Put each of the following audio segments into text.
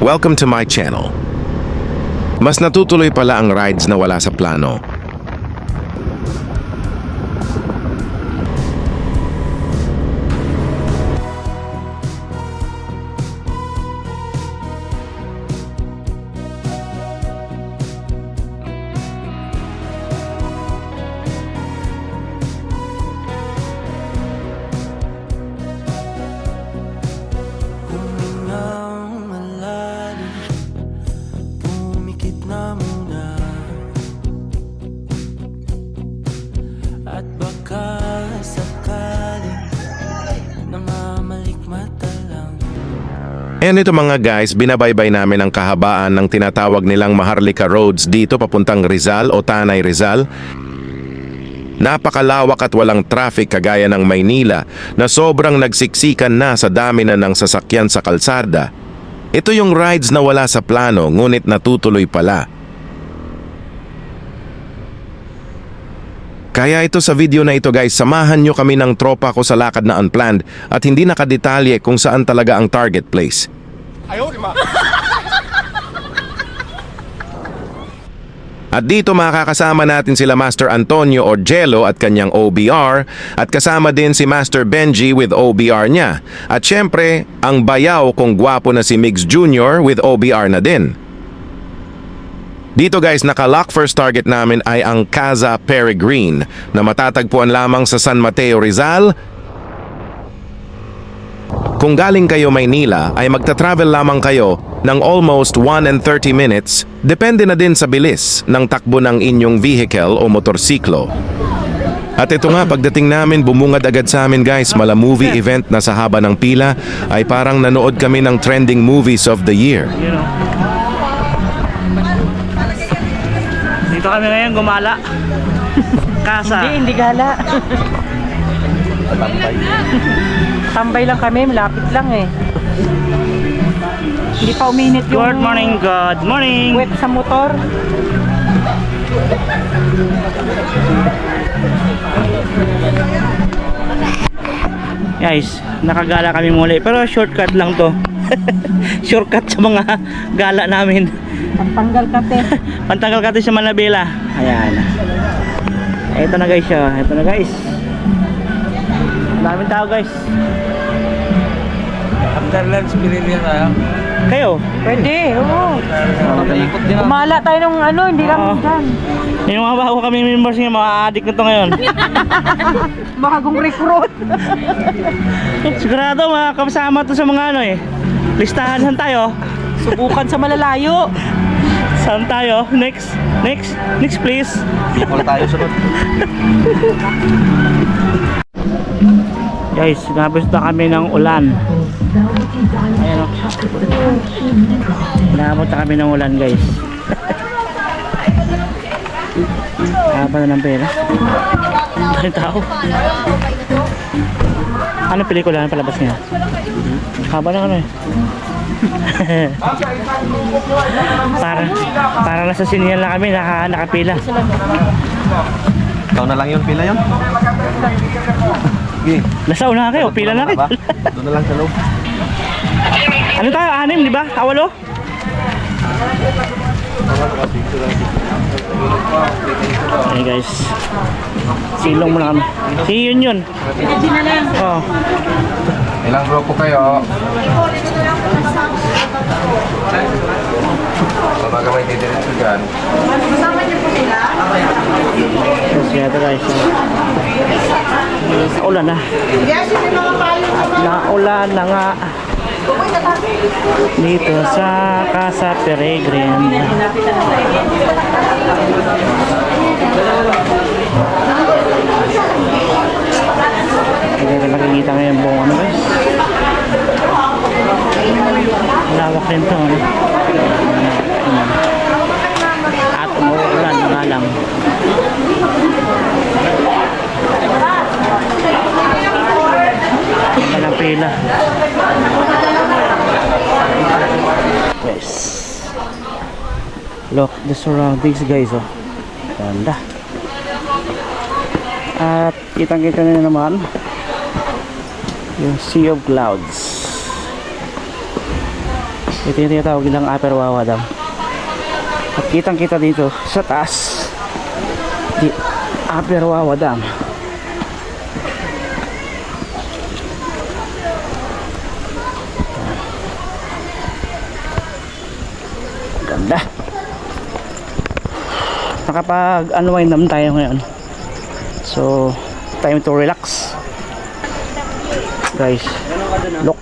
Welcome to my channel. Mas natutuloy pala ang rides na wala sa plano. And ito mga guys, binabaybay namin ang kahabaan ng tinatawag nilang Maharlika Roads dito papuntang Rizal o Tanay Rizal. Napakalawak at walang traffic kagaya ng Maynila na sobrang nagsiksikan na sa dami na ng sasakyan sa kalsada. Ito yung rides na wala sa plano ngunit natutuloy pala. Kaya ito sa video na ito guys, samahan nyo kami ng tropa ko sa lakad na unplanned at hindi nakadetalye kung saan talaga ang target place. At dito makakasama natin sila Master Antonio or Jello at kanyang OBR at kasama din si Master Benji with OBR niya. At syempre, ang bayaw kung gwapo na si Migs Jr. with OBR na din. Dito guys, naka-lock first target namin ay ang Casa Peregrine na matatagpuan lamang sa San Mateo, Rizal. Kung galing kayo Maynila ay magta-travel lamang kayo ng almost 1 and 30 minutes, depende na din sa bilis ng takbo ng inyong vehicle o motorsiklo. At ito nga, pagdating namin, bumungad agad sa amin guys, mala movie event na sa haba ng pila ay parang nanood kami ng trending movies of the year. Dito kami ngayon gumala. Casa. Hindi gala. Tambay lang kami, malapit lang eh. Hindi pa uminit yung Good morning, good morning. wet sa motor. Guys, nakagala kami muli pero shortcut lang to. Shortcut sa mga gala namin. Pantanggal kate. Pantanggal kate sa Manabela. Ayan. Ito na guys, oh. Ito na guys. Daming tao guys. After lunch, pinili tayo. Kayo? Pwede, oo. Ikot din ako. Kumala tayo ng ano, hindi lang Oo. dyan. Yung mga bago kami members nga, mga addict na to ngayon. Bagong recruit. Sigurado mga kasama to sa mga ano eh. Listahan, saan tayo? Subukan sa malalayo. Saan tayo? Next please. Bukol tayo sunod. Guys, nabos na kami ng ulan. Ayan o. Nabot na kami ng ulan guys. Haba na ng pera. Ang tao. Anong pelikula na palabas niya? Haba na ano eh. para nasa sinihan lang kami, nakapila. Ikaw na lang yun, pila yun? Okay. Nasa una kayo, pila na kayo. Doon na lang sa loob. Ano tayo? 6, di ba? Awalo? Hey guys, silong muna kami. Si Yun. Oh. Ilang grupo kayo? Babaga may didiretso dyan. Kasi ito guys, naulan na. Naulan na nga dito sa Casa Peregrine. Hindi na makikita ngayon buong ano guys. Lawak rin to, ano? At umuulan nga lang. Walang pila. Yes. Look the surroundings guys, oh. Ganda. At kitang-kita na naman yung Sea of Clouds. Ito yung tinatawag nilang Upper Wawa Dam. At kitang kita dito sa taas, di Upper Wawa Dam. Ganda. Nakapag-unwind naman tayo ngayon. So, time to relax. Guys, look.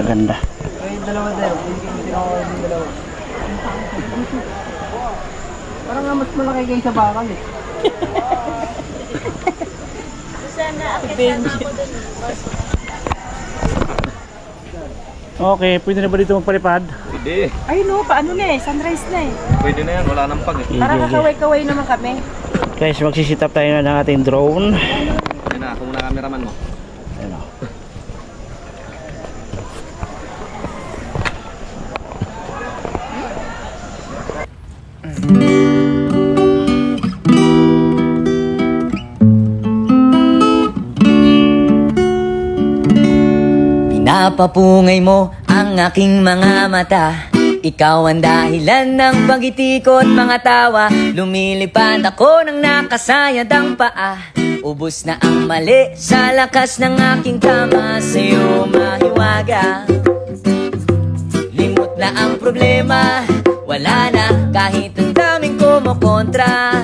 Ganda. Parang nga mas malaki kayo sa bakal eh. Okay, pwede na ba dito magpalipad? Pwede. Ay no, paano na eh, sunrise na eh. Pwede na yan. Wala nang pag eh. Para kakaway-kaway naman kami. Guys, magsisit up tayo na ng ating drone. Ayun na. Ako muna cameraman mo. Ayan o. Pinapapungay mo ang aking mga mata. Ikaw ang dahilan ng pagitikot mga tawa. Lumilipad ako ng nakasayad ang paa. Ubus na ang mali sa lakas ng aking tama. Sa'yo mahiwaga. Limot na ang problema. Wala na kahit ang daming kumukontra.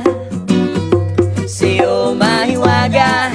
Sa'yo mahiwaga.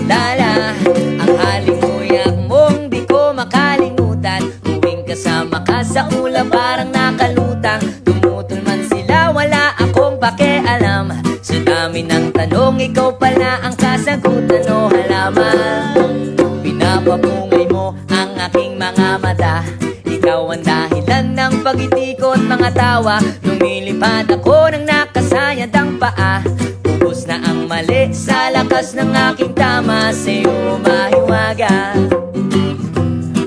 Lala, ang halimuyak mong di ko makalimutan. Tuwing kasama ka sa ulap parang nakalutang. Tumutol man sila, wala akong pakialam. Sa dami ng tanong, ikaw pala ang kasagutan o halaman. Pinapapungay mo ang aking mga mata. Ikaw ang dahilan ng pagitikot mga tawa. Lumilipad ako ng nakasayad ang paa. Ubus na ang mali sa lakas ng aking tama. Sa'yo mahiwaga.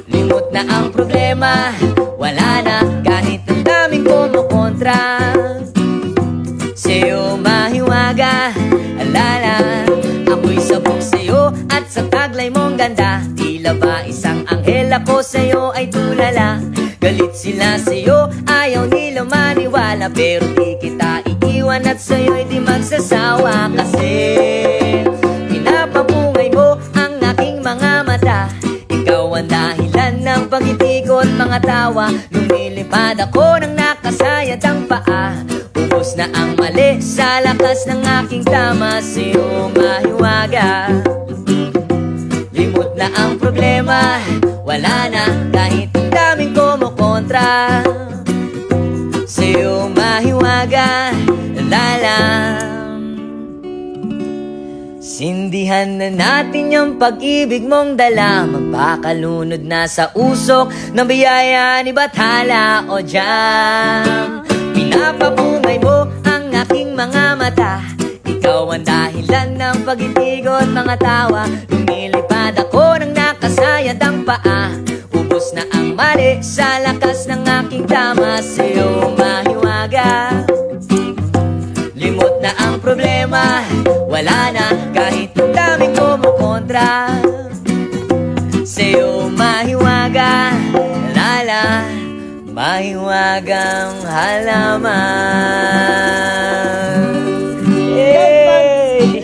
Limot na ang problema. Wala na kahit ang daming kumukontra. Sa'yo mahiwaga. Alala, ako'y sabog sa'yo at sa taglay mong ganda. Tila ba isang anghel ako sa'yo ay tulala. Galit sila sa'yo, ayaw nila maniwala. Pero di kita iiwan at sa'yo'y di magsasawa. Kasi pinapapungay mo ang aking mga mata. Ikaw ang dahilan ng pagitikot mga tawa. Lumilipad ako ng nakasayad ang paa. Ubus na ang mali sa lakas ng aking tama. Sa'yo mahiwaga. Limot na ang problema. Wala na kahit ang daming kumukontra. Sa'yo mahiwaga. Lala, sindihan na natin yung pag-ibig mong dala. Magpakalunod na sa usok ng biyaya ni Bathala o Jam. Pinapapungay mo ang aking mga mata. Ikaw ang dahilan ng pag-ibigod mga tawa. Lumilipad ako ng nakasayad ang paa. Ubus na ang mali sa lakas ng aking tama. Sa'yo mahiwaga. Limot na ang problema. Wala na kahit ang daming kumukontra. Sa'yo mahiwaga. Lala, mahiwagang halaman. Hey!